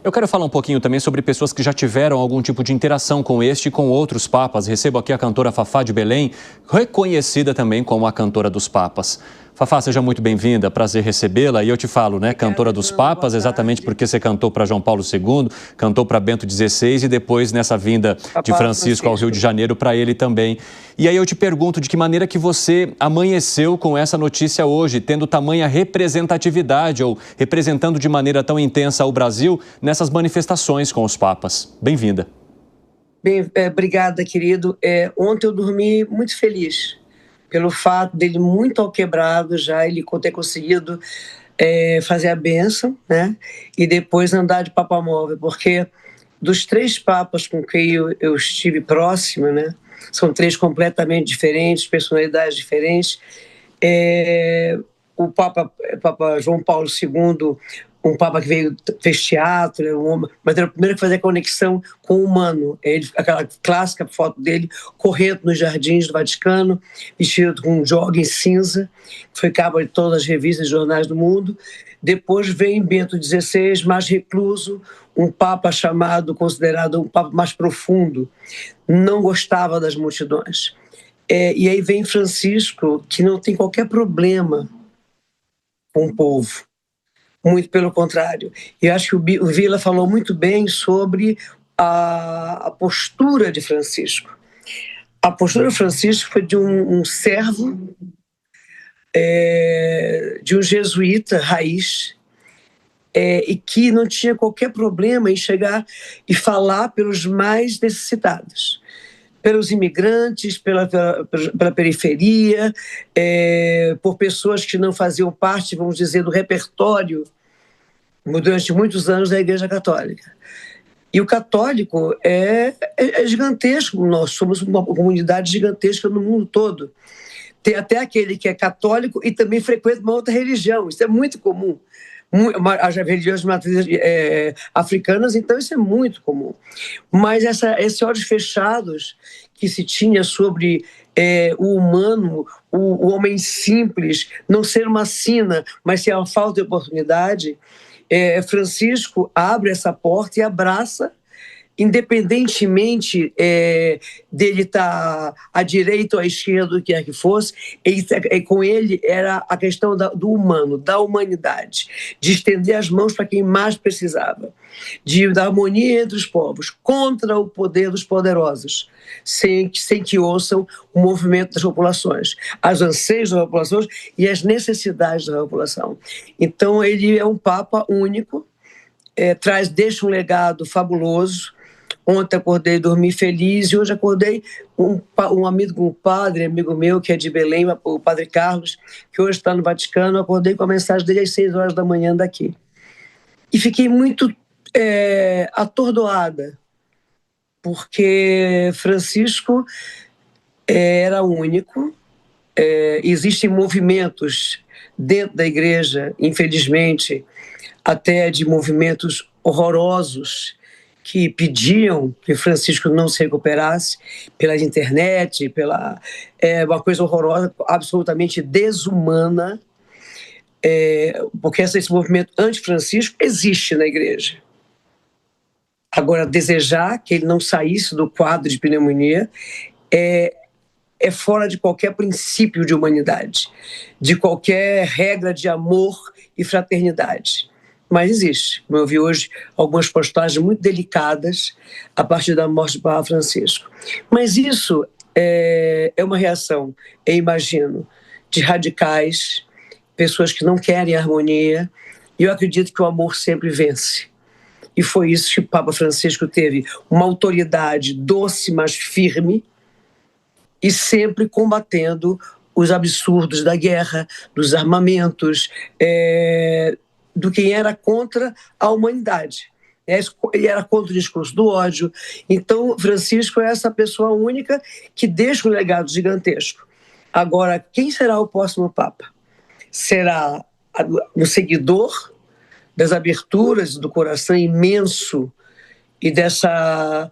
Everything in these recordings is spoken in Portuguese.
Eu quero falar um pouquinho também sobre pessoas que já tiveram algum tipo de interação com este e com outros papas. Recebo aqui a cantora Fafá de Belém, reconhecida também como a cantora dos papas. Fafá, seja muito bem-vinda, prazer recebê-la. E eu te falo, né, cantora dos papas, exatamente porque você cantou para João Paulo II, cantou para Bento XVI e depois nessa vinda de Francisco ao Rio de Janeiro para ele também. E aí eu te pergunto de que maneira que você amanheceu com essa notícia hoje, tendo tamanha representatividade ou representando de maneira tão intensa o Brasil nessas manifestações com os papas. Bem-vinda. Bem, obrigada, querido. Ontem eu dormi muito feliz pelo fato dele muito alquebrado já, ele ter conseguido fazer a bênção, né? E depois andar de papa móvel, porque dos 3 papas com quem eu estive próxima, né? São 3 completamente diferentes, personalidades diferentes. O Papa João Paulo II, um Papa que fez teatro, era um homem, mas era o primeiro que fazia conexão com o humano. Aquela clássica foto dele correndo nos jardins do Vaticano, vestido com um jogging cinza, que foi capa de todas as revistas e jornais do mundo. Depois vem Bento XVI, mais recluso, um Papa considerado um Papa mais profundo, não gostava das multidões. E aí vem Francisco, que não tem qualquer problema com o povo. Muito pelo contrário. Eu acho que o Vila falou muito bem sobre a postura de Francisco. A postura de Francisco foi de um servo, de um jesuíta raiz, e que não tinha qualquer problema em chegar e falar pelos mais necessitados, pelos imigrantes, pela periferia, por pessoas que não faziam parte, vamos dizer, do repertório durante muitos anos da Igreja Católica. E o católico é gigantesco, nós somos uma comunidade gigantesca no mundo todo. Tem até aquele que é católico e também frequenta uma outra religião, isso é muito comum. As religiões de matrizes africanas, então isso é muito comum. Mas esses olhos fechados que se tinha sobre o humano, o homem simples, não ser uma sina, mas ser uma falta de oportunidade, Francisco abre essa porta e abraça, independentemente dele estar à direita ou à esquerda, o que quer que fosse, com ele era a questão do humano, da humanidade, de estender as mãos para quem mais precisava, da harmonia entre os povos, contra o poder dos poderosos, sem que ouçam o movimento das populações, as anseios das populações e as necessidades da população. Então ele é um Papa único, deixa um legado fabuloso. Ontem acordei, dormi feliz, e hoje acordei um amigo meu, que é de Belém, o Padre Carlos, que hoje está no Vaticano, acordei com a mensagem dele às 6 horas da manhã daqui. E fiquei muito atordoada, porque Francisco era único. Existem movimentos dentro da igreja, infelizmente, até de movimentos horrorosos, que pediam que Francisco não se recuperasse pela internet, uma coisa horrorosa, absolutamente desumana, porque esse movimento anti-Francisco existe na igreja. Agora, desejar que ele não saísse do quadro de pneumonia é fora de qualquer princípio de humanidade, de qualquer regra de amor e fraternidade. Mas existe. Como eu vi hoje, algumas postagens muito delicadas a partir da morte do Papa Francisco. Mas isso é uma reação, eu imagino, de radicais, pessoas que não querem harmonia, e eu acredito que o amor sempre vence. E foi isso que o Papa Francisco teve, uma autoridade doce, mas firme, e sempre combatendo os absurdos da guerra, dos armamentos, do quem era contra a humanidade. Ele era contra o discurso do ódio. Então, Francisco é essa pessoa única que deixa um legado gigantesco. Agora, quem será o próximo Papa? Será um seguidor das aberturas do coração imenso e dessa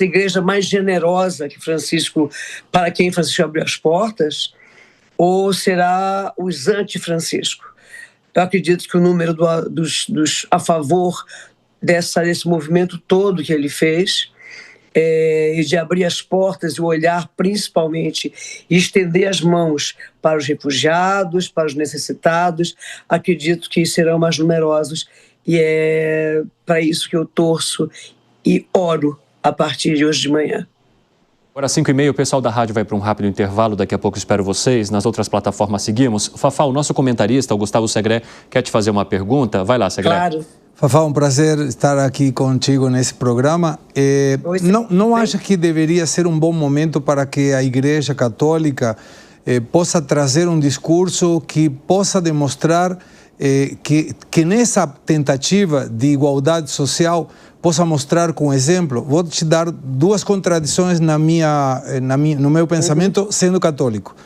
igreja mais generosa que para quem Francisco abriu as portas, ou será os anti-Francisco? Eu acredito que o número dos a favor desse movimento todo que ele fez, e de abrir as portas e olhar principalmente e estender as mãos para os refugiados, para os necessitados. Acredito que serão mais numerosos e é para isso que eu torço e oro a partir de hoje de manhã. Agora, 5h30, o pessoal da rádio vai para um rápido intervalo. Daqui a pouco espero vocês. Nas outras plataformas seguimos. Fafá, o nosso comentarista, o Gustavo Segré, quer te fazer uma pergunta. Vai lá, Segré. Claro. Fafá, um prazer estar aqui contigo nesse programa. Não acha que deveria ser um bom momento para que a Igreja Católica possa trazer um discurso que possa demonstrar que nessa tentativa de igualdade social possa mostrar com exemplo? Vou te dar duas contradições no meu pensamento, sendo católico.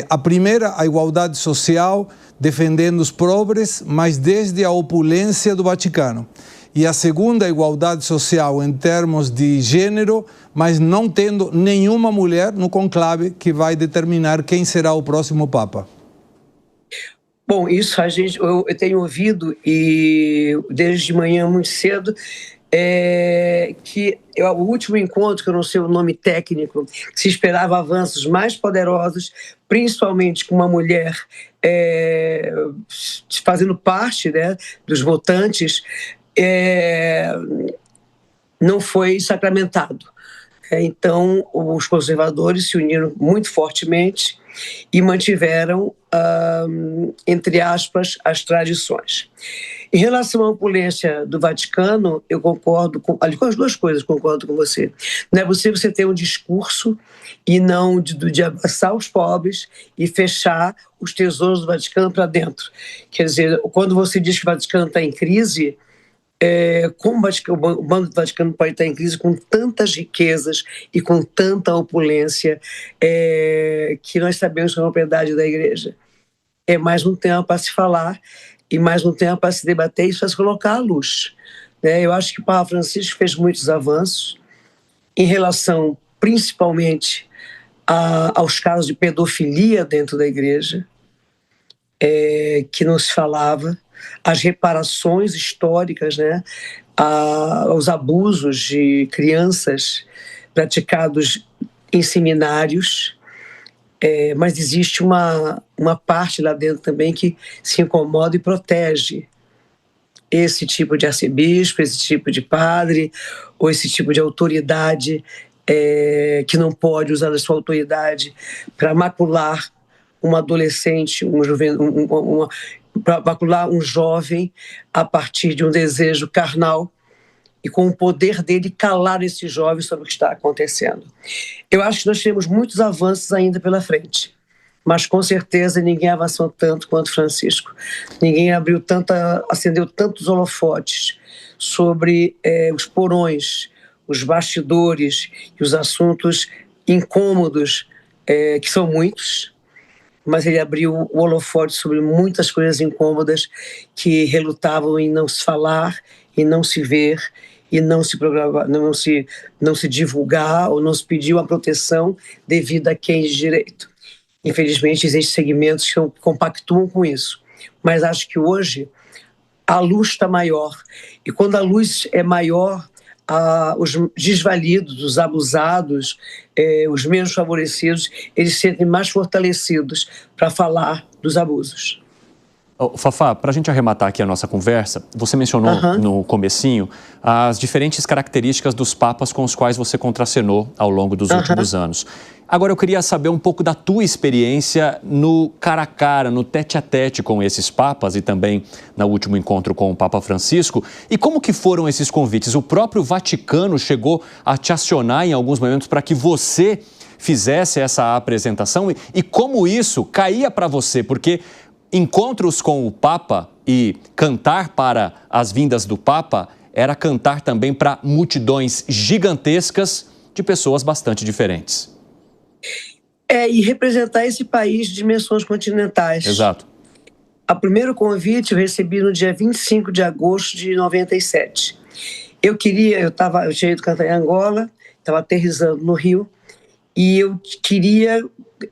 A primeira, a igualdade social, defendendo os pobres, mas desde a opulência do Vaticano. E a segunda, a igualdade social em termos de gênero, mas não tendo nenhuma mulher no conclave que vai determinar quem será o próximo Papa. Bom, isso eu tenho ouvido, e desde manhã muito cedo, que o último encontro, que eu não sei o nome técnico, se esperava avanços mais poderosos, principalmente com uma mulher fazendo parte, né, dos votantes, não foi sacramentado. Então, os conservadores se uniram muito fortemente e mantiveram, entre aspas, as tradições. Em relação à opulência do Vaticano, eu concordo com as duas coisas, concordo com você. Não é possível você ter um discurso e não de abraçar os pobres e fechar os tesouros do Vaticano para dentro. Quer dizer, quando você diz que o Vaticano está em crise, como o Banco do Vaticano pode estar em crise com tantas riquezas e com tanta opulência, que nós sabemos que é uma propriedade da Igreja? É mais um tema para se falar e mais um tempo para se debater e para se colocar à luz. Eu acho que o Papa Francisco fez muitos avanços em relação, principalmente, aos casos de pedofilia dentro da Igreja, que não se falava, as reparações históricas, aos abusos de crianças praticados em seminários. Mas existe uma parte lá dentro também que se incomoda e protege esse tipo de arcebispo, esse tipo de padre, ou esse tipo de autoridade que não pode usar a sua autoridade para macular um adolescente, para macular um jovem a partir de um desejo carnal, e com o poder dele calar esse jovem sobre o que está acontecendo. Eu acho que nós temos muitos avanços ainda pela frente, mas com certeza ninguém avançou tanto quanto Francisco. Ninguém acendeu tantos holofotes sobre os porões, os bastidores e os assuntos incômodos, que são muitos, mas ele abriu o holofote sobre muitas coisas incômodas que relutavam em não se falar, em não se ver, e não se programar, não se divulgar, ou não se pedir uma proteção devida a quem de direito. Infelizmente, existem segmentos que compactuam com isso, mas acho que hoje a luz está maior, e quando a luz é maior, os desvalidos, os abusados, os menos favorecidos, eles se sentem mais fortalecidos para falar dos abusos. Fafá, para a gente arrematar aqui a nossa conversa, você mencionou no comecinho as diferentes características dos papas com os quais você contracenou ao longo dos últimos anos. Agora eu queria saber um pouco da tua experiência no cara a cara, no tete-a-tete com esses papas e também no último encontro com o Papa Francisco. E como que foram esses convites? O próprio Vaticano chegou a te acionar em alguns momentos para que você fizesse essa apresentação? E como isso caía para você? Porque encontros com o Papa e cantar para as vindas do Papa era cantar também para multidões gigantescas de pessoas bastante diferentes. E representar esse país de dimensões continentais. Exato. O primeiro convite eu recebi no dia 25 de agosto de 97. Eu tinha ido cantar em Angola, estava aterrissando no Rio, e eu queria,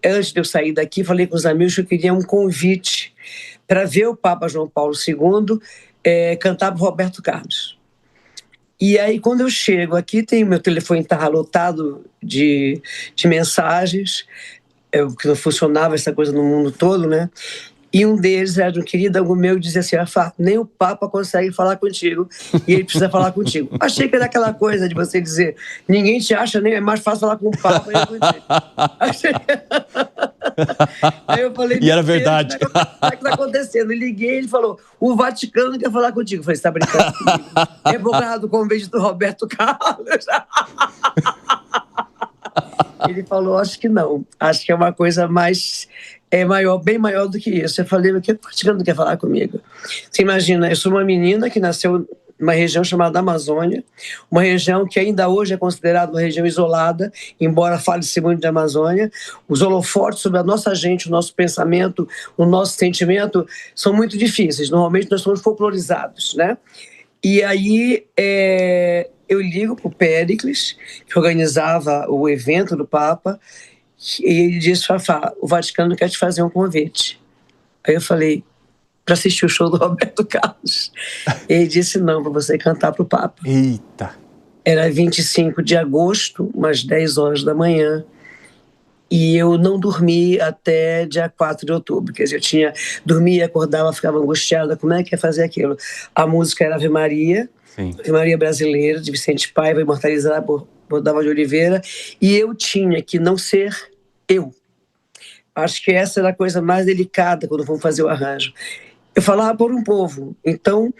antes de eu sair daqui, falei com os amigos que eu queria um convite para ver o Papa João Paulo II cantar para Roberto Carlos. E aí, quando eu chego aqui, tem meu telefone estava lotado de mensagens, que não funcionava essa coisa no mundo todo, né? E um deles era um querido amigo meu que dizia assim: Fá, nem o Papa consegue falar contigo e ele precisa falar contigo. Achei que era aquela coisa de você dizer: ninguém te acha, nem é mais fácil falar com o Papa. Achei... Aí eu falei: e era verdade. O que está acontecendo? Eu liguei, ele falou: o Vaticano quer falar contigo. Eu falei: você está brincando comigo? É por causa do convite do Roberto Carlos. Ele falou: acho que não. Acho que é uma coisa mais... maior, bem maior do que isso. Eu falei: o que o Vaticano quer falar comigo? Você imagina, eu sou uma menina que nasceu numa região chamada Amazônia, uma região que ainda hoje é considerada uma região isolada, embora fale-se muito de Amazônia. Os holofotes sobre a nossa gente, o nosso pensamento, o nosso sentimento são muito difíceis. Normalmente nós somos folclorizados, né? E aí eu ligo para o Péricles, que organizava o evento do Papa, e ele disse: Fafá, o Vaticano quer te fazer um convite. Aí eu falei: para assistir o show do Roberto Carlos. Ele disse: não, para você cantar para o Papa. Eita! Era 25 de agosto, umas 10 horas da manhã, e eu não dormi até dia 4 de outubro. Quer dizer, eu dormia, acordava, ficava angustiada. Como é que ia fazer aquilo? A música era Ave Maria, Sim. Ave Maria Brasileira, de Vicente Paiva, imortalizada por Dalva de Oliveira, e eu tinha que não ser eu. Acho que essa era a coisa mais delicada quando vamos fazer o arranjo. Eu falava por um povo, então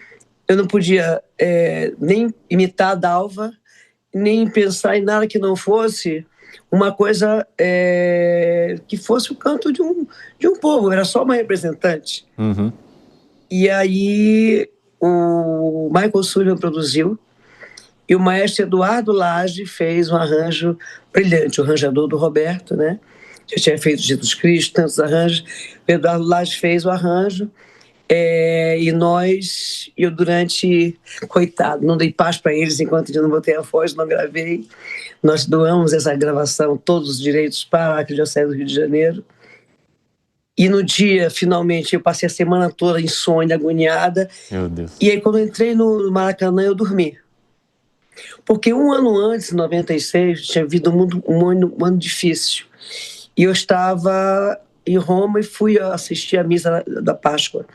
eu não podia nem imitar a Dalva, nem pensar em nada que não fosse uma coisa que fosse o canto de um povo, era só uma representante. Uhum. E aí o Michael Sullivan produziu, e o maestro Eduardo Lage fez um arranjo brilhante, o arranjador do Roberto, né? Já tinha feito Jesus Cristo, tantos arranjos. O Eduardo Lage fez o arranjo, e eu durante... Coitado, não dei paz para eles enquanto eu não botei a voz, não gravei. Nós doamos essa gravação, todos os direitos para a Arquidiocese do Rio de Janeiro. E no dia, finalmente, eu passei a semana toda insônia, agoniada. Meu Deus. E aí, quando eu entrei no Maracanã, eu dormi. Porque um ano antes, em 96, tinha havido um ano difícil. E eu estava em Roma e fui assistir a missa da Páscoa.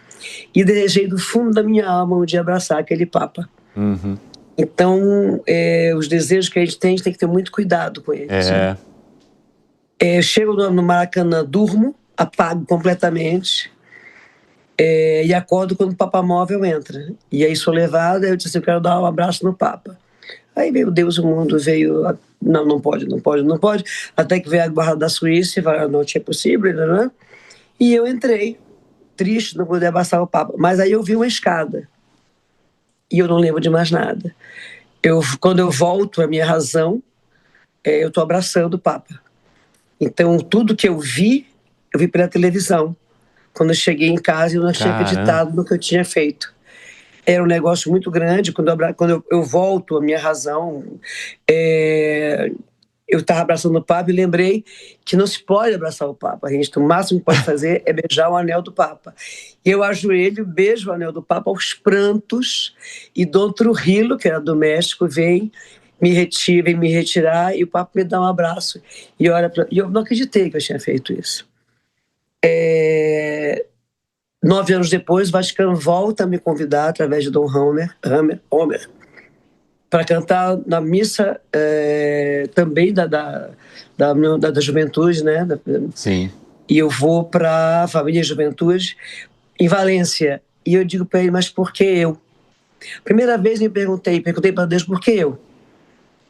E desejei do fundo da minha alma um dia abraçar aquele Papa. Uhum. Então, os desejos que a gente tem que ter muito cuidado com eles. Eu chego no Maracanã, durmo, apago completamente, e acordo quando o Papa Móvel entra. E aí sou levada, eu disse: eu quero dar um abraço no Papa. Aí veio Deus, o mundo veio... Não pode. Até que veio a guarda da Suíça e falou: não tinha possível, né? E eu entrei, triste, não poder abraçar o Papa. Mas aí eu vi uma escada. E eu não lembro de mais nada. Quando eu volto à minha razão, eu estou abraçando o Papa. Então, tudo que eu vi pela televisão. Quando eu cheguei em casa, eu não tinha acreditado no que eu tinha feito. Era um negócio muito grande. Quando eu volto à minha razão, eu estava abraçando o Papa e lembrei que não se pode abraçar o Papa. O máximo que pode fazer é beijar o anel do Papa. E eu ajoelho, beijo o anel do Papa aos prantos, e Dom Trujillo, que era do México, vem me retirar, e o Papa me dá um abraço. E eu não acreditei que eu tinha feito isso. 9 anos depois, o Vaticano volta a me convidar, através de Dom Homer, para cantar na missa também da juventude, né? Sim. E eu vou para a família Juventude, em Valência. E eu digo para ele: mas por que eu? Primeira vez perguntei para Deus: por que eu?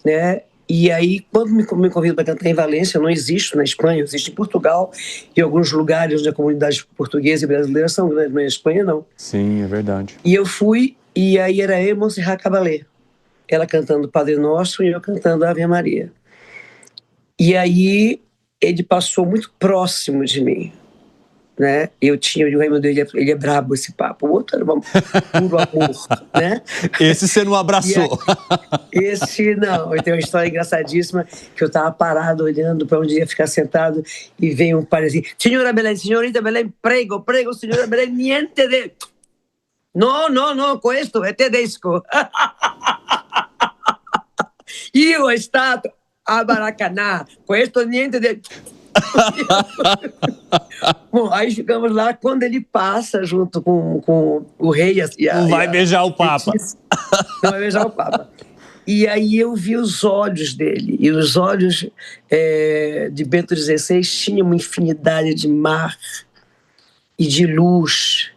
Né? E aí, quando me convidam para cantar em Valência, eu não existo na Espanha, eu existo em Portugal, e alguns lugares onde a comunidade portuguesa e brasileira são grandes, mas na Espanha não. Sim, é verdade. E eu fui, e aí era eu e Montserrat Caballé, ela cantando Padre Nosso e eu cantando Ave Maria. E aí ele passou muito próximo de mim, né? Eu digo: ai meu Deus, ele é brabo, esse Papa. O outro era puro amor, né? Esse você não abraçou. Esse não. Eu tenho uma história engraçadíssima, que eu estava parado olhando para onde ia ficar sentado, e veio um padre assim: senhorita Belém, prego, senhora Belém, niente de... No, questo é tedesco. viu a estátua? A Maracanã, com este niente de... Bom, aí ficamos lá, quando ele passa junto com o rei não vai beijar o Papa. Não vai beijar o Papa. E aí eu vi os olhos dele, e os olhos de Bento XVI tinham uma infinidade de mar e de luz,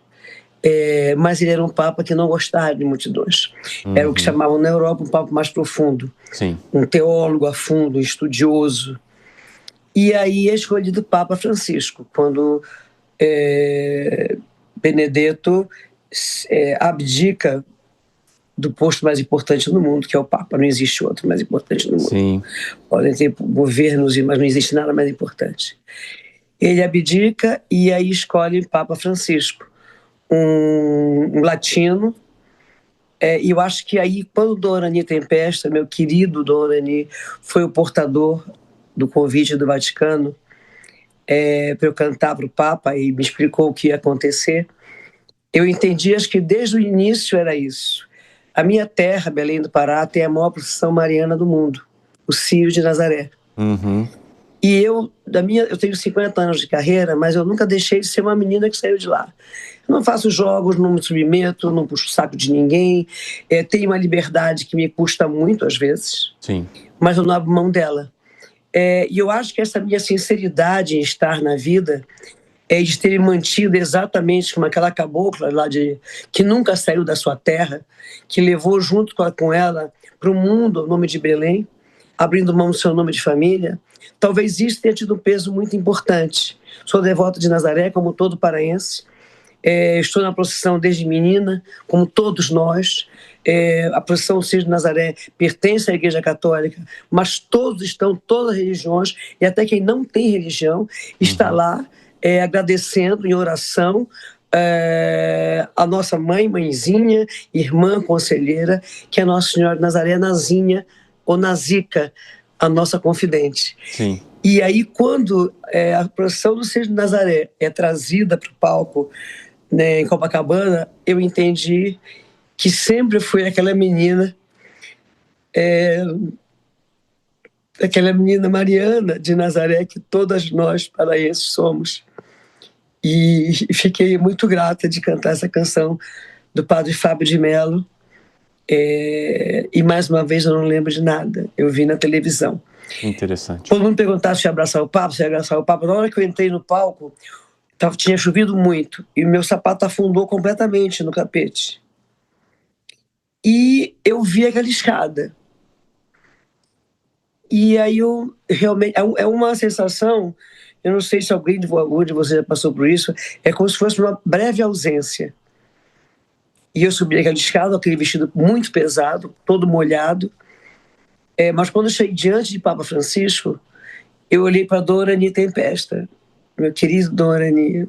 mas ele era um Papa que não gostava de multidões. Era o que chamavam na Europa um Papa mais profundo. Sim. Um teólogo a fundo, um estudioso. E aí é escolhido o Papa Francisco, quando Benedetto abdica do posto mais importante no mundo, que é o Papa. Não existe outro mais importante no mundo. Sim. Podem ter governos, mas não existe nada mais importante. Ele abdica e aí escolhe o Papa Francisco, um latino. E eu acho que aí, quando Dom Orani Tempesta, meu querido Dom Orani, foi o portador do convite do Vaticano para eu cantar para o Papa e me explicou o que ia acontecer, eu entendi, acho que desde o início era isso. A minha terra, Belém do Pará, tem a maior procissão mariana do mundo, o Cio de Nazaré. E eu tenho 50 anos de carreira, mas eu nunca deixei de ser uma menina que saiu de lá. Eu não faço jogos, não me submeto, não puxo o saco de ninguém, tenho uma liberdade que me custa muito às vezes, Sim. mas eu não abro mão dela. E eu acho que essa minha sinceridade em estar na vida de ter mantido exatamente como aquela cabocla lá que nunca saiu da sua terra, que levou junto com ela para o mundo o nome de Belém, abrindo mão do seu nome de família. Talvez isso tenha tido um peso muito importante. Sou devota de Nazaré, como todo paraense. Estou na procissão desde menina, como todos nós. A procissão do Cio de Nazaré pertence à Igreja Católica, mas todas as religiões, e até quem não tem religião, está lá agradecendo em oração a nossa mãezinha, irmã conselheira, que é Nossa Senhora de Nazaré, Nazinha, ou Nazica, a nossa confidente. Sim. E aí, quando a procissão do Cio de Nazaré é trazida para o palco, né, em Copacabana, eu entendi que sempre foi aquela menina Mariana de Nazaré, que todas nós paraenses somos. E fiquei muito grata de cantar essa canção do padre Fábio de Mello. E mais uma vez eu não lembro de nada, eu vi na televisão. Interessante. Todo mundo perguntava se ia abraçar o Papa, na hora que eu entrei no palco, tinha chovido muito, e o meu sapato afundou completamente no tapete. E eu vi aquela escada. E aí eu realmente... É uma sensação, eu não sei se alguém de você já passou por isso, é como se fosse uma breve ausência. E eu subi aquela escada, aquele vestido muito pesado, todo molhado. Mas quando eu cheguei diante de Papa Francisco, eu olhei para Dom Orani Tempesta, meu querido Dom Orani,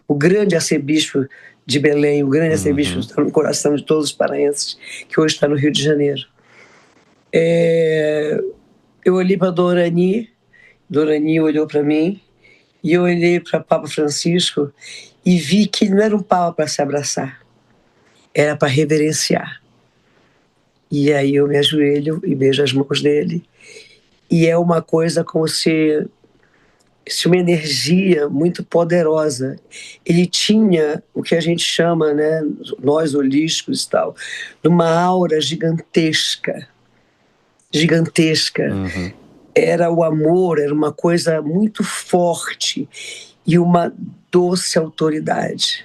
o grande arcebispo de Belém, o grande arcebispo que está no coração de todos os paraenses, que hoje está no Rio de Janeiro. Eu olhei para Dom Orani olhou para mim, e eu olhei para Papa Francisco e vi que ele não era um Papa para se abraçar, era para reverenciar. E aí eu me ajoelho e beijo as mãos dele, e é uma coisa como se uma energia muito poderosa. Ele tinha o que a gente chama, né, nós holísticos e tal, uma aura gigantesca. Era o amor, era uma coisa muito forte e uma doce autoridade.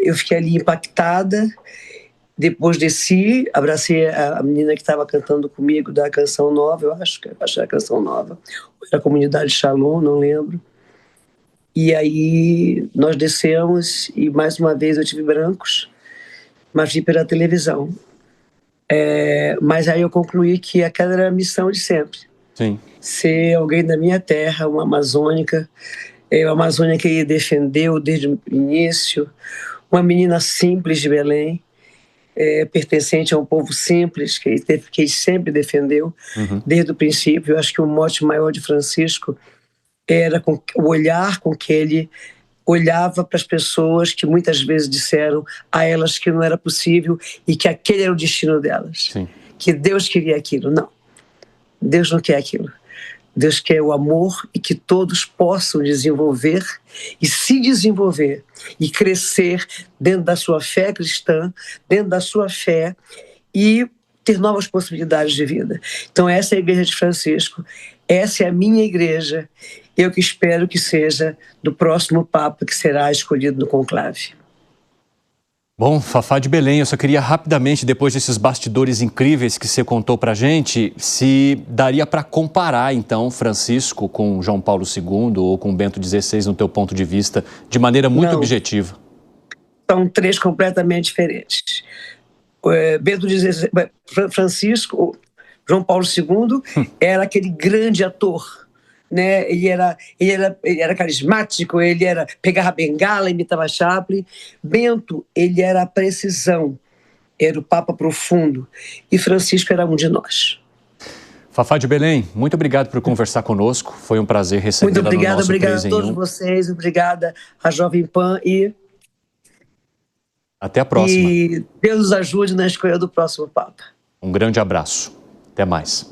Eu fiquei ali impactada. Depois desci, abracei a menina que estava cantando comigo da Canção Nova, eu acho que era a Canção Nova, da comunidade Shalom, não lembro. E aí nós descemos e mais uma vez eu tive brancos, mas vi pela televisão. Mas aí eu concluí que aquela era a missão de sempre. Sim. Ser alguém da minha terra, uma amazônica, uma Amazônia que ele defendeu desde o início, uma menina simples de Belém, pertencente a um povo simples, que ele sempre defendeu, desde o princípio. Eu acho que o mote maior de Francisco era o olhar com que ele olhava para as pessoas que muitas vezes disseram a elas que não era possível e que aquele era o destino delas. Sim. que Deus queria aquilo. Não, Deus não quer aquilo. Deus quer o amor e que todos possam desenvolver e se desenvolver e crescer dentro da sua fé cristã, dentro da sua fé e ter novas possibilidades de vida. Então essa é a Igreja de Francisco, essa é a minha igreja, eu que espero que seja do próximo Papa que será escolhido no conclave. Bom, Fafá de Belém, eu só queria rapidamente, depois desses bastidores incríveis que você contou pra gente, se daria para comparar, então, Francisco com João Paulo II ou com Bento XVI, no teu ponto de vista, de maneira muito objetiva. São três completamente diferentes. Bento XVI, Francisco, João Paulo II, era aquele grande ator, né? Ele era carismático, pegava a bengala, imitava Chaplin. Bento, ele era a precisão, era o Papa profundo, e Francisco era um de nós. Fafá de Belém, muito obrigado por conversar conosco, foi um prazer recebê-la no nosso 3 em 1. Muito obrigada a todos vocês, obrigada à Jovem Pan e... Até a próxima. E Deus nos ajude na escolha do próximo Papa. Um grande abraço. Até mais.